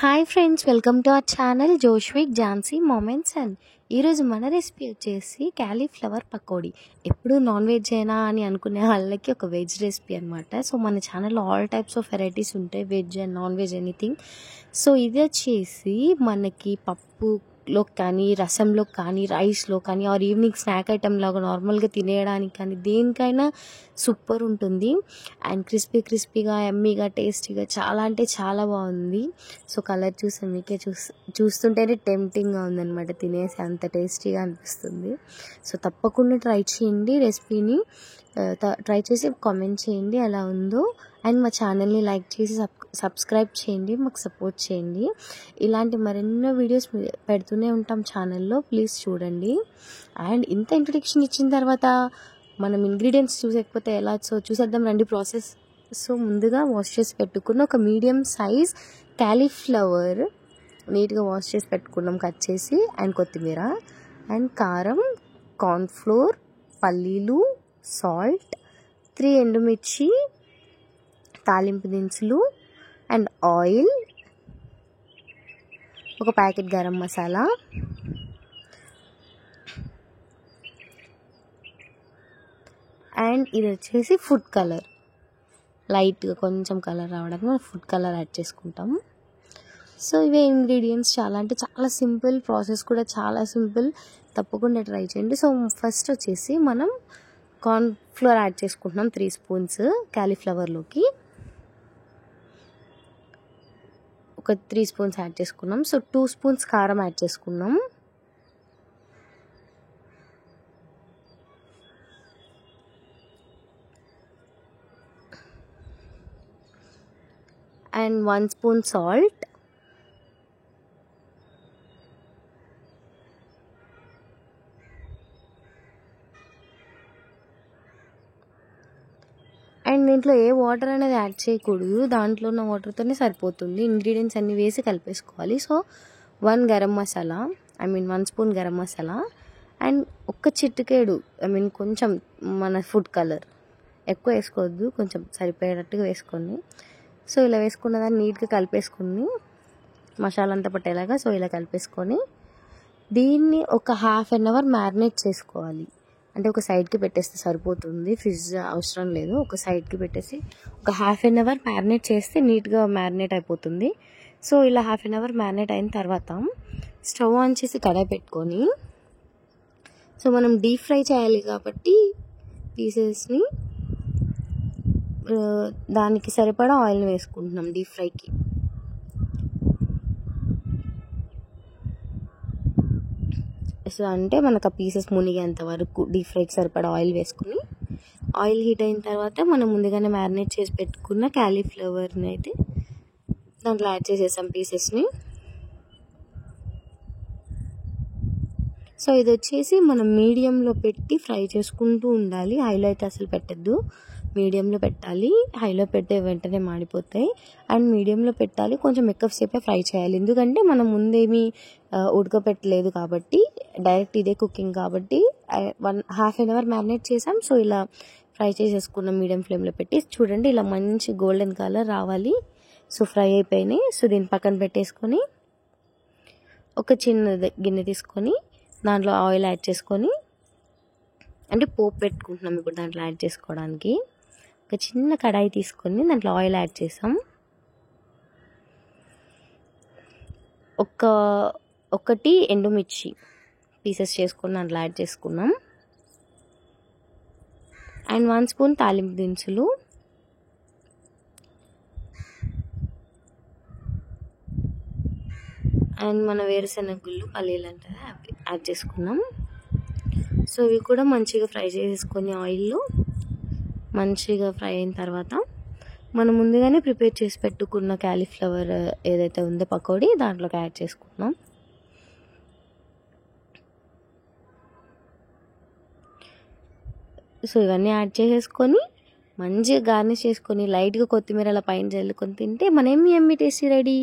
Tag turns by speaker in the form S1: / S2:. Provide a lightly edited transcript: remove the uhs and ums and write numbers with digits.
S1: Hi friends, welcome to our channel Joshvik Jhansi moments. And ఈరోజు మన recipe వచ్చేసి క్యాలీఫ్లవర్ పకోడీ. ఎప్పుడు నాన్ వెజ్ అయినా అని అనుకునే వాళ్ళకి ఒక వెజ్ రెసిపీ అనమాట. సో మన ఛానల్లో ఆల్ టైప్స్ ఆఫ్ వెరైటీస్ ఉంటాయి, veg and non veg anything. So ఇది వచ్చేసి మనకి పప్పులో కానీ, రసంలో కానీ, రైస్లో కానీ, ఆర్ ఈవినింగ్ స్నాక్ ఐటమ్ లాగా నార్మల్గా తినేయడానికి కానీ దేనికైనా సూపర్ ఉంటుంది. అండ్ క్రిస్పీగా, ఎమ్మీగా, టేస్టీగా చాలా అంటే చాలా బాగుంది. సో కలర్ చూసి మీకే చూస్తుంటేనే టెంప్టింగ్గా ఉందన్నమాట, తినేసి అంత టేస్టీగా అనిపిస్తుంది. సో తప్పకుండా ట్రై చేయండి రెసిపీని. ట్రై చేసి కామెంట్ చేయండి ఎలా ఉందో. అండ్ మా ఛానల్ని లైక్ చేసి సబ్స్క్రైబ్ చేయండి, మాకు సపోర్ట్ చేయండి. ఇలాంటి మరెన్నో వీడియోస్ పెడుతూనే ఉంటాం ఛానల్లో, ప్లీజ్ చూడండి. అండ్ ఇంత ఇంట్రొడక్షన్ ఇచ్చిన తర్వాత మనం ఇంగ్రీడియంట్స్ చూసకపోతే ఎలా, సో చూసేద్దాం రండి ప్రాసెస్. సో ముందుగా వాష్ చేసి పెట్టుకున్న ఒక మీడియం సైజ్ క్యాలీఫ్లవర్ నీట్గా వాష్ చేసి పెట్టుకున్నాం, కట్ చేసి. అండ్ కొత్తిమీర అండ్ కారం, కార్న్ఫ్లోర్, పల్లీలు, సాల్ట్, 3 ఎండుమిర్చి, తాలింపు దినుసులు అండ్ ఆయిల్, ఒక ప్యాకెట్ గరం మసాలా, అండ్ ఇది వచ్చేసి ఫుడ్ కలర్. లైట్గా కొంచెం కలర్ రావడానికి మనం ఫుడ్ కలర్ యాడ్ చేసుకుంటాము. సో ఇవే ఇంగ్రీడియంట్స్. చాలా అంటే చాలా సింపుల్, ప్రాసెస్ కూడా చాలా సింపుల్, తప్పకుండా ట్రై చేయండి. సో ఫస్ట్ వచ్చేసి మనం కార్న్ఫ్లోర్ యాడ్ చేసుకుంటున్నాం 3 స్పూన్స్ క్యాలీఫ్లవర్లోకి. ఒక 3 స్పూన్స్ యాడ్ చేసుకున్నాం. సో 2 స్పూన్స్ కారం యాడ్ చేసుకున్నాం. అండ్ 1 స్పూన్ సాల్ట్, అండ్ దీంట్లో ఏ వాటర్ అనేది యాడ్ చేయకూడదు, దాంట్లో ఉన్న వాటర్తోనే సరిపోతుంది. ఇంగ్రీడియంట్స్ అన్నీ వేసి కలిపేసుకోవాలి. So 1 spoon garam masala and ఒక్క చిటికెడు కొంచెం మన ఫుడ్ కలర్. ఎక్కువ వేసుకోవద్దు, కొంచెం సరిపోయేటట్టుగా వేసుకోండి. సో ఇలా వేసుకున్న దాన్ని నీట్గా కలిపేసుకుని, మసాలా అంతా పట్టేలాగా. సో ఇలా కలిపేసుకొని దీన్ని ఒక ½ అన్ అవర్ మ్యారినేట్ చేసుకోవాలి. అంటే ఒక సైడ్కి పెట్టేస్తే సరిపోతుంది, ఫ్రిడ్జ్ అవసరం లేదు. ఒక సైడ్కి పెట్టేసి ఒక ½ అన్ అవర్ మ్యారినేట్ చేస్తే నీట్గా మ్యారినేట్ అయిపోతుంది. సో ఇలా ½ అన్ అవర్ మ్యారినేట్ అయిన తర్వాత స్టవ్ ఆన్ చేసి కడాయి పెట్టుకొని, సో మనం డీప్ ఫ్రై చేయాలి కాబట్టి పీసెస్ని దానికి సరిపడా ఆయిల్ వేసుకుంటున్నాం డీప్ ఫ్రైకి. సో అంటే మనకు ఆ పీసెస్ మునిగేంత వరకు డీప్ ఫ్రైకి సరిపడా ఆయిల్ వేసుకుని, ఆయిల్ హీట్ అయిన తర్వాత మనం ముందుగానే మ్యారినేట్ చేసి పెట్టుకున్న క్యాలీఫ్లవర్ని అయితే దాంట్లో యాడ్ చేసేసాం పీసెస్ని. సో ఇది వచ్చేసి మనం మీడియంలో పెట్టి ఫ్రై చేసుకుంటూ ఉండాలి. హైలో అయితే అసలు పెట్టద్దు, మీడియంలో పెట్టాలి. హైలో పెడితే వెంటనే మాడిపోతాయి. అండ్ మీడియంలో పెట్టాలి, కొంచెం ఎక్కువసేపే ఫ్రై చేయాలి. ఎందుకంటే మనం ముందేమీ ఉడకపెట్టలేదు కాబట్టి, డైరెక్ట్ ఇదే కుకింగ్ కాబట్టి. ½ అన్ అవర్ మ్యారినేట్ చేసాం. సో ఇలా ఫ్రై చేసేసుకున్నాం మీడియం ఫ్లేమ్లో పెట్టి. చూడండి ఇలా మంచి గోల్డెన్ కలర్ రావాలి. సో ఫ్రై అయిపోయినాయి. సో దీన్ని పక్కన పెట్టేసుకొని ఒక చిన్న గిన్నె తీసుకొని దాంట్లో ఆయిల్ యాడ్ చేసుకొని, అంటే పోపు పెట్టుకుంటున్నాం ఇప్పుడు దాంట్లో యాడ్ చేసుకోవడానికి. ఒక చిన్న కడాయి తీసుకొని దాంట్లో ఆయిల్ యాడ్ చేసాం. ఒకటి ఎండుమిర్చి పీసెస్ చేసుకొని దాంట్లో యాడ్ చేసుకున్నాం. అండ్ 1 స్పూన్ తాలింపు దినుసులు, అండ్ మన వేరుశెనగ గుళ్ళు, పల్లీలు అంటే అవి యాడ్ చేసుకున్నాం. సో ఇవి కూడా మంచిగా ఫ్రై చేసుకొని ఆయిల్లో మంచిగా ఫ్రై అయిన తర్వాత మనం ముందుగానే ప్రిపేర్ చేసి పెట్టుకున్న క్యాలీఫ్లవర్ ఏదైతే ఉందో పకోడీ దాంట్లోకి యాడ్ చేసుకున్నాం. సో ఇవన్నీ యాడ్ చేసేసుకొని మంచిగా గార్నిష్ చేసుకొని లైట్గా కొత్తిమీర అలా పైన చల్లుకొని తింటే మన ఎమ్మీ టేస్టీ రెడీ.